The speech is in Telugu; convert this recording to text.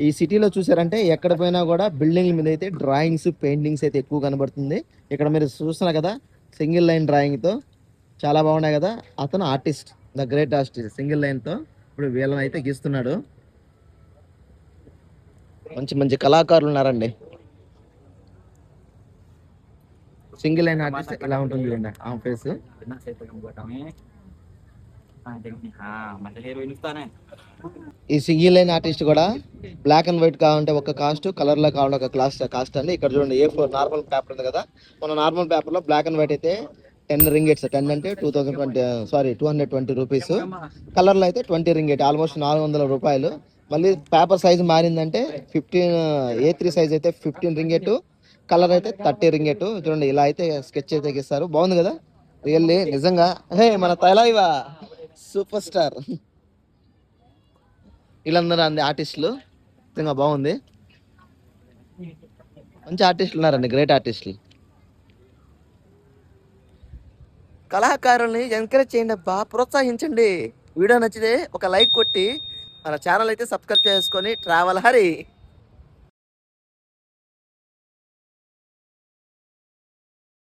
ఈ సిటీలో చూసారంటే ఎక్కడ పోయినా కూడా బిల్డింగ్ల మీద అయితే డ్రాయింగ్స్ పెయింటింగ్స్ అయితే ఎక్కువ కనబడుతుంది. ఇక్కడ మీరు చూస్తున్నారు కదా, సింగిల్ లైన్ డ్రాయింగ్ తో చాలా బాగున్నాయి కదా. అతను artist, the great artist, single line తో ఇప్పుడు వీళ్ళని అయితే గీస్తున్నాడు. మంచి మంచి కళాకారులు ఉన్నారండి. సింగిల్ లైన్ ఆర్టిస్ట్ ఇలా ఉంటుంది చూడండి ఆ ఫేస్. ఈ సింగిల్ లైన్ ఆర్టిస్ట్ కూడా బ్లాక్ అండ్ వైట్ కావాలంటే ఒక కాస్ట్, కలర్ లో కావాలంటే ఒక కాస్ట్ అండి. ఇక్కడ చూడండి A4 నార్మల్ పేపర్ ఉంది కదా, మన నార్మల్ పేపర్ లో బ్లాక్ అండ్ వైట్ అయితే 10 రింగెట్స్. 10 అంటే 2020, సారీ 220 రూపీస్. కలర్ లో అయితే 20 రింగెట్, ఆల్మోస్ట్ 400 రూపాయలు. మళ్ళీ పేపర్ సైజ్ మారిందంటే 15, A3 సైజ్ అయితే 15 రింగెట్, కలర్ అయితే 30 రింగెట్. చూడండి ఇలా అయితే స్కెచ్ అయితే గీస్తారు. బాగుంది కదా రియల్లీ నిజంగా. హే మన తలైవా సూపర్ స్టార్. వీళ్ళందరూ అంది ఆర్టిస్టులు. నిజంగా బాగుంది. మంచి ఆర్టిస్టులు ఉన్నారండి, గ్రేట్ ఆర్టిస్టులు. కళాకారుల్ని ఎంకరేజ్ చేయండి అబ్బా, ప్రోత్సహించండి. వీడియో నచ్చితే ఒక లైక్ కొట్టి మన ఛానల్ అయితే సబ్స్క్రైబ్ చేసుకొని ట్రావెల్ హరి